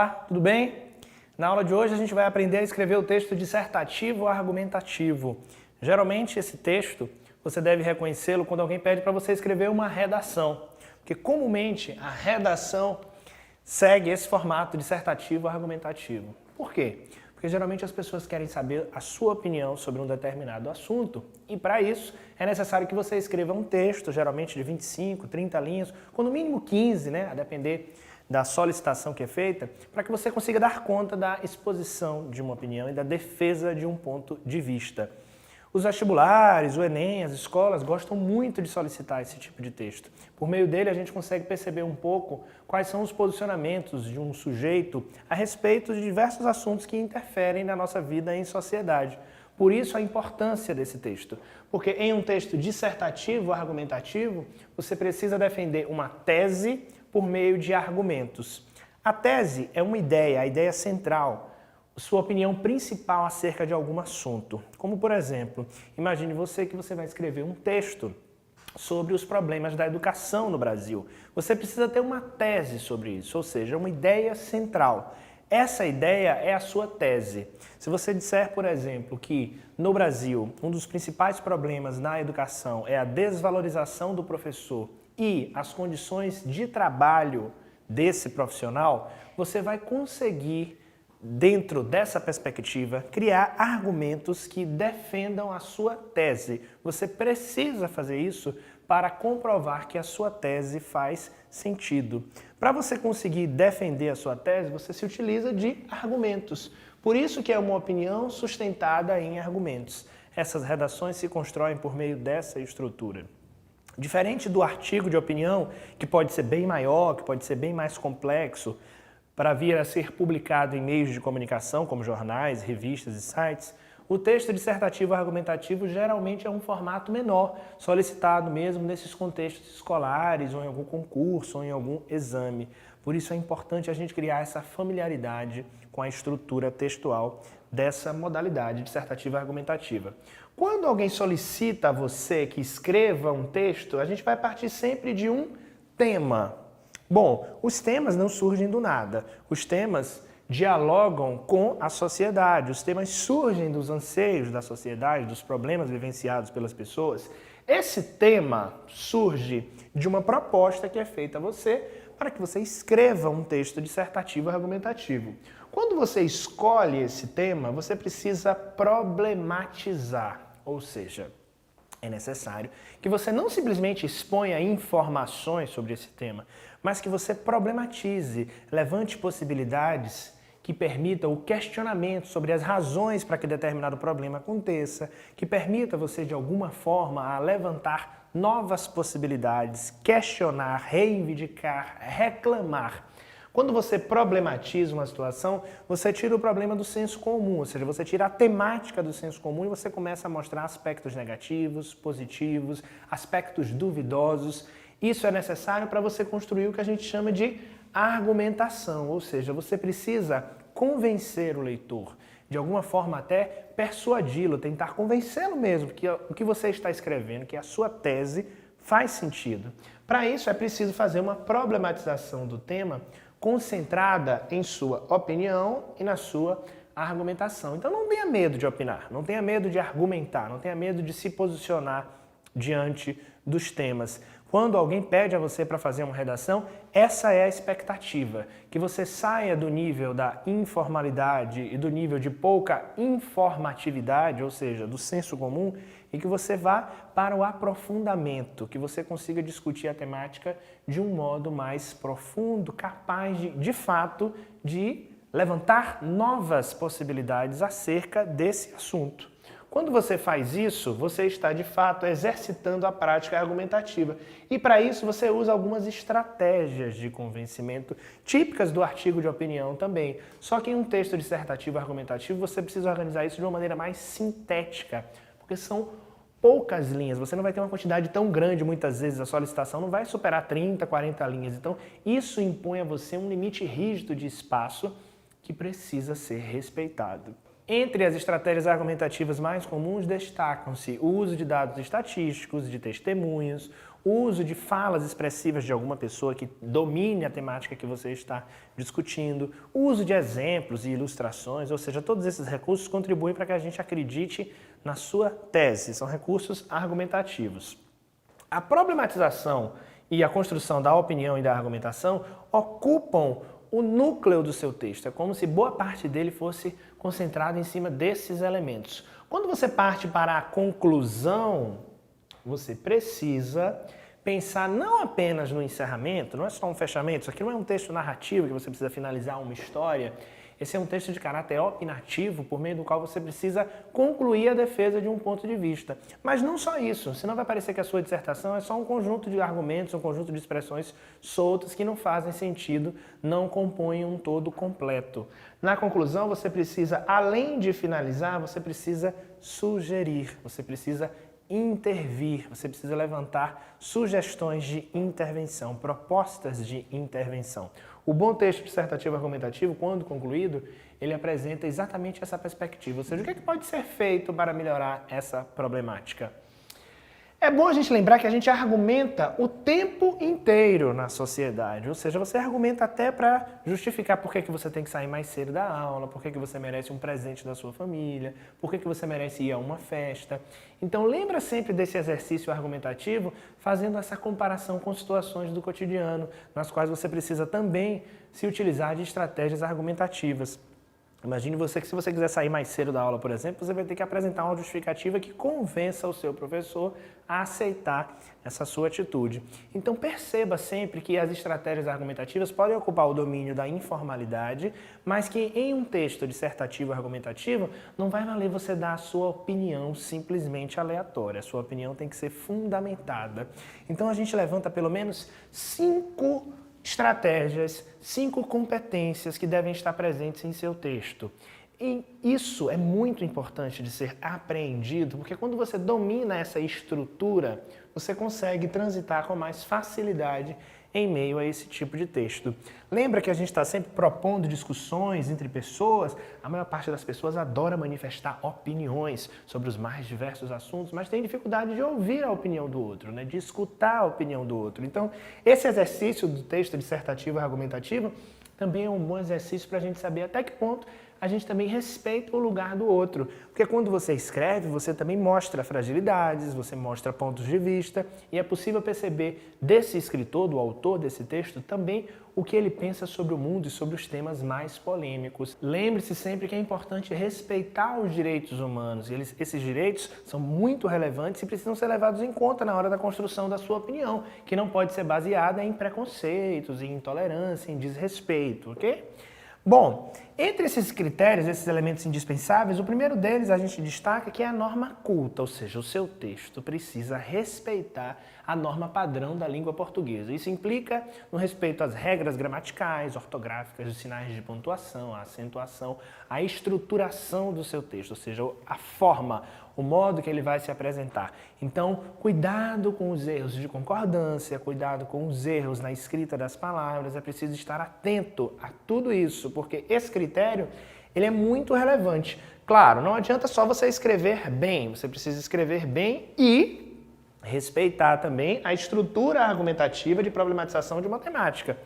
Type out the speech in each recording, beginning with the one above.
Olá, tudo bem? Na aula de hoje a gente vai aprender a escrever o texto dissertativo ou argumentativo. Geralmente esse texto você deve reconhecê-lo quando alguém pede para você escrever uma redação, porque comumente a redação segue esse formato dissertativo ou argumentativo. Por quê? Porque geralmente as pessoas querem saber a sua opinião sobre um determinado assunto e para isso é necessário que você escreva um texto, geralmente de 25, 30 linhas, com no mínimo 15, a depender da solicitação que é feita, para que você consiga dar conta da exposição de uma opinião e da defesa de um ponto de vista. Os vestibulares, o Enem, as escolas gostam muito de solicitar esse tipo de texto. Por meio dele a gente consegue perceber um pouco quais são os posicionamentos de um sujeito a respeito de diversos assuntos que interferem na nossa vida em sociedade. Por isso a importância desse texto, porque em um texto dissertativo ou argumentativo, você precisa defender uma tese por meio de argumentos. A tese é uma ideia, a ideia central, sua opinião principal acerca de algum assunto. Como, por exemplo, imagine que você vai escrever um texto sobre os problemas da educação no Brasil. Você precisa ter uma tese sobre isso, ou seja, uma ideia central. Essa ideia é a sua tese. Se você disser, por exemplo, que no Brasil um dos principais problemas na educação é a desvalorização do professor e as condições de trabalho desse profissional, você vai conseguir, dentro dessa perspectiva, criar argumentos que defendam a sua tese. Você precisa fazer isso para comprovar que a sua tese faz sentido. Para você conseguir defender a sua tese, você se utiliza de argumentos. Por isso que é uma opinião sustentada em argumentos. Essas redações se constroem por meio dessa estrutura. Diferente do artigo de opinião, que pode ser bem maior, que pode ser bem mais complexo, para vir a ser publicado em meios de comunicação, como jornais, revistas e sites, o texto dissertativo argumentativo geralmente é um formato menor, solicitado mesmo nesses contextos escolares, ou em algum concurso, ou em algum exame. Por isso é importante a gente criar essa familiaridade com a estrutura textual dessa modalidade dissertativa argumentativa. Quando alguém solicita a você que escreva um texto, a gente vai partir sempre de um tema. Bom, os temas não surgem do nada. Os temas dialogam com a sociedade. Os temas surgem dos anseios da sociedade, dos problemas vivenciados pelas pessoas. Esse tema surge de uma proposta que é feita a você para que você escreva um texto dissertativo argumentativo. Quando você escolhe esse tema, você precisa problematizar, ou seja, é necessário que você não simplesmente exponha informações sobre esse tema, mas que você problematize, levante possibilidades que permitam o questionamento sobre as razões para que determinado problema aconteça, que permita você, de alguma forma, a levantar novas possibilidades, questionar, reivindicar, reclamar. Quando você problematiza uma situação, você tira o problema do senso comum, ou seja, você tira a temática do senso comum e você começa a mostrar aspectos negativos, positivos, aspectos duvidosos. Isso é necessário para você construir o que a gente chama de argumentação, ou seja, você precisa convencer o leitor, de alguma forma até persuadi-lo, tentar convencê-lo mesmo que o que você está escrevendo, que a sua tese faz sentido. Para isso é preciso fazer uma problematização do tema concentrada em sua opinião e na sua argumentação. Então não tenha medo de opinar, não tenha medo de argumentar, não tenha medo de se posicionar diante dos temas. Quando alguém pede a você para fazer uma redação, essa é a expectativa, que você saia do nível da informalidade e do nível de pouca informatividade, ou seja, do senso comum, e que você vá para o aprofundamento, que você consiga discutir a temática de um modo mais profundo, capaz de fato, de levantar novas possibilidades acerca desse assunto. Quando você faz isso, você está de fato exercitando a prática argumentativa. E para isso você usa algumas estratégias de convencimento típicas do artigo de opinião também. Só que em um texto dissertativo argumentativo você precisa organizar isso de uma maneira mais sintética, porque são poucas linhas, você não vai ter uma quantidade tão grande, muitas vezes a solicitação não vai superar 30, 40 linhas. Então isso impõe a você um limite rígido de espaço que precisa ser respeitado. Entre as estratégias argumentativas mais comuns destacam-se o uso de dados estatísticos, de testemunhos, o uso de falas expressivas de alguma pessoa que domine a temática que você está discutindo, o uso de exemplos e ilustrações, ou seja, todos esses recursos contribuem para que a gente acredite na sua tese, são recursos argumentativos. A problematização e a construção da opinião e da argumentação ocupam o núcleo do seu texto. É como se boa parte dele fosse concentrado em cima desses elementos. Quando você parte para a conclusão, você precisa pensar não apenas no encerramento, não é só um fechamento, isso aqui não é um texto narrativo que você precisa finalizar uma história. Esse é um texto de caráter opinativo, por meio do qual você precisa concluir a defesa de um ponto de vista. Mas não só isso, senão vai parecer que a sua dissertação é só um conjunto de argumentos, um conjunto de expressões soltas que não fazem sentido, não compõem um todo completo. Na conclusão, você precisa, além de finalizar, você precisa sugerir, você precisa intervir, você precisa levantar sugestões de intervenção, propostas de intervenção. O bom texto dissertativo argumentativo, quando concluído, ele apresenta exatamente essa perspectiva, ou seja, o que pode ser feito para melhorar essa problemática? É bom a gente lembrar que a gente argumenta o tempo inteiro na sociedade, ou seja, você argumenta até para justificar por que você tem que sair mais cedo da aula, por que você merece um presente da sua família, por que você merece ir a uma festa. Então lembra sempre desse exercício argumentativo, fazendo essa comparação com situações do cotidiano, nas quais você precisa também se utilizar de estratégias argumentativas. Imagine você que se você quiser sair mais cedo da aula, por exemplo, você vai ter que apresentar uma justificativa que convença o seu professor a aceitar essa sua atitude. Então perceba sempre que as estratégias argumentativas podem ocupar o domínio da informalidade, mas que em um texto dissertativo argumentativo não vai valer você dar a sua opinião simplesmente aleatória. A sua opinião tem que ser fundamentada. Então a gente levanta pelo menos 5 estratégias, 5 competências que devem estar presentes em seu texto. E isso é muito importante de ser apreendido, porque quando você domina essa estrutura, você consegue transitar com mais facilidade em meio a esse tipo de texto. Lembra que a gente está sempre propondo discussões entre pessoas? A maior parte das pessoas adora manifestar opiniões sobre os mais diversos assuntos, mas tem dificuldade de ouvir a opinião do outro, né? De escutar a opinião do outro. Então, esse exercício do texto dissertativo e argumentativo também é um bom exercício para a gente saber até que ponto a gente também respeita o lugar do outro. Porque quando você escreve, você também mostra fragilidades, você mostra pontos de vista, e é possível perceber desse escritor, do autor desse texto, também o que ele pensa sobre o mundo e sobre os temas mais polêmicos. Lembre-se sempre que é importante respeitar os direitos humanos. Esses direitos são muito relevantes e precisam ser levados em conta na hora da construção da sua opinião, que não pode ser baseada em preconceitos, em intolerância, em desrespeito, ok? Bom, entre esses critérios, esses elementos indispensáveis, o primeiro deles a gente destaca que é a norma culta, ou seja, o seu texto precisa respeitar a norma padrão da língua portuguesa. Isso implica no respeito às regras gramaticais, ortográficas, os sinais de pontuação, a acentuação, a estruturação do seu texto, ou seja, a forma, o modo que ele vai se apresentar. Então, cuidado com os erros de concordância, cuidado com os erros na escrita das palavras, é preciso estar atento a tudo isso, porque esse critério ele é muito relevante. Claro, não adianta só você escrever bem, você precisa escrever bem e respeitar também a estrutura argumentativa de problematização de matemática.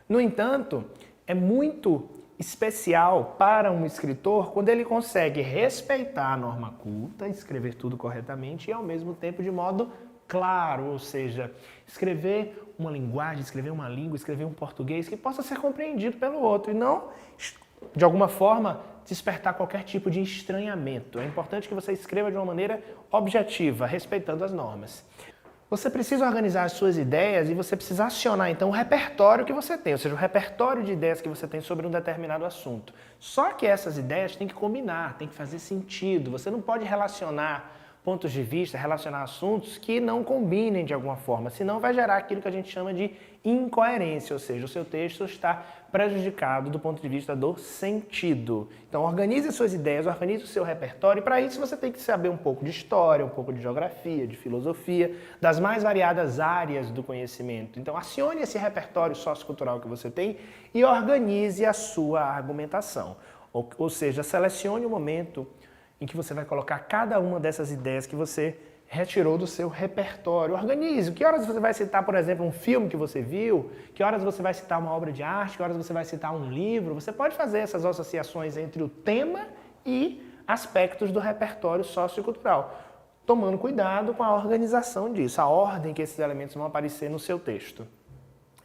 No entanto, é muito especial para um escritor quando ele consegue respeitar a norma culta, escrever tudo corretamente e ao mesmo tempo de modo claro, ou seja, escrever uma linguagem, escrever uma língua, escrever um português que possa ser compreendido pelo outro e não, de alguma forma, despertar qualquer tipo de estranhamento. É importante que você escreva de uma maneira objetiva, respeitando as normas. Você precisa organizar as suas ideias e você precisa acionar, então, o repertório que você tem, ou seja, o repertório de ideias que você tem sobre um determinado assunto. Só que essas ideias têm que combinar, têm que fazer sentido. Você não pode relacionar pontos de vista, relacionar assuntos que não combinem de alguma forma, senão vai gerar aquilo que a gente chama de incoerência, ou seja, o seu texto está prejudicado do ponto de vista do sentido. Então, organize as suas ideias, organize o seu repertório, e para isso você tem que saber um pouco de história, um pouco de geografia, de filosofia, das mais variadas áreas do conhecimento. Então, acione esse repertório sociocultural que você tem e organize a sua argumentação. Ou seja, selecione o momento em que você vai colocar cada uma dessas ideias que você retirou do seu repertório. Organize. Que horas você vai citar, por exemplo, um filme que você viu? Que horas você vai citar uma obra de arte? Que horas você vai citar um livro? Você pode fazer essas associações entre o tema e aspectos do repertório sociocultural, tomando cuidado com a organização disso, a ordem que esses elementos vão aparecer no seu texto.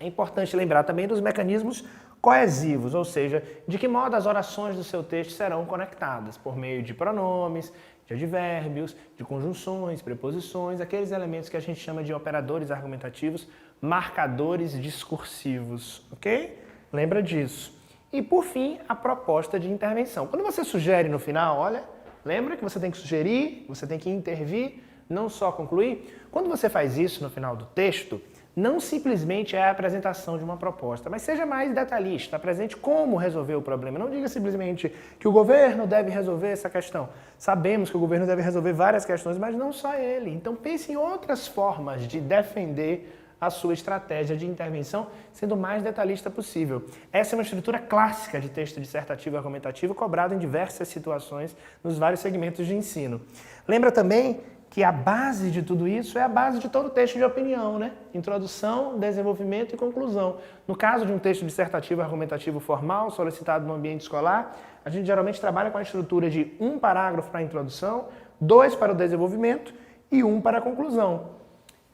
É importante lembrar também dos mecanismos coesivos, ou seja, de que modo as orações do seu texto serão conectadas, por meio de pronomes, de advérbios, de conjunções, preposições, aqueles elementos que a gente chama de operadores argumentativos, marcadores discursivos, ok? Lembra disso. E, por fim, a proposta de intervenção. Quando você sugere no final, olha, lembra que você tem que sugerir, você tem que intervir, não só concluir. Quando você faz isso no final do texto, não simplesmente é a apresentação de uma proposta, mas seja mais detalhista, apresente como resolver o problema. Não diga simplesmente que o governo deve resolver essa questão. Sabemos que o governo deve resolver várias questões, mas não só ele. Então pense em outras formas de defender a sua estratégia de intervenção, sendo o mais detalhista possível. Essa é uma estrutura clássica de texto dissertativo e argumentativo, cobrado em diversas situações nos vários segmentos de ensino. Lembra também que a base de tudo isso é a base de todo texto de opinião, né? Introdução, desenvolvimento e conclusão. No caso de um texto dissertativo argumentativo formal, solicitado no ambiente escolar, a gente geralmente trabalha com a estrutura de 1 parágrafo para a introdução, 2 para o desenvolvimento e 1 para a conclusão.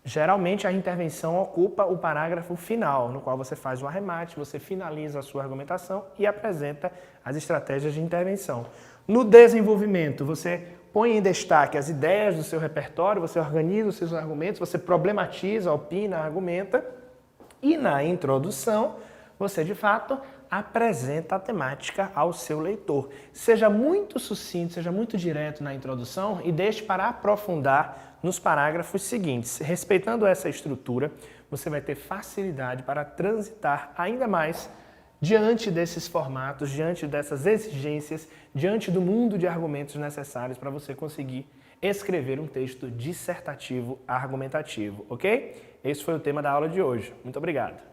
Geralmente a intervenção ocupa o parágrafo final, no qual você faz o arremate, você finaliza a sua argumentação e apresenta as estratégias de intervenção. No desenvolvimento, você põe em destaque as ideias do seu repertório, você organiza os seus argumentos, você problematiza, opina, argumenta. E na introdução, você de fato apresenta a temática ao seu leitor. Seja muito sucinto, seja muito direto na introdução e deixe para aprofundar nos parágrafos seguintes. Respeitando essa estrutura, você vai ter facilidade para transitar ainda mais diante desses formatos, diante dessas exigências, diante do mundo de argumentos necessários para você conseguir escrever um texto dissertativo argumentativo, ok? Esse foi o tema da aula de hoje. Muito obrigado.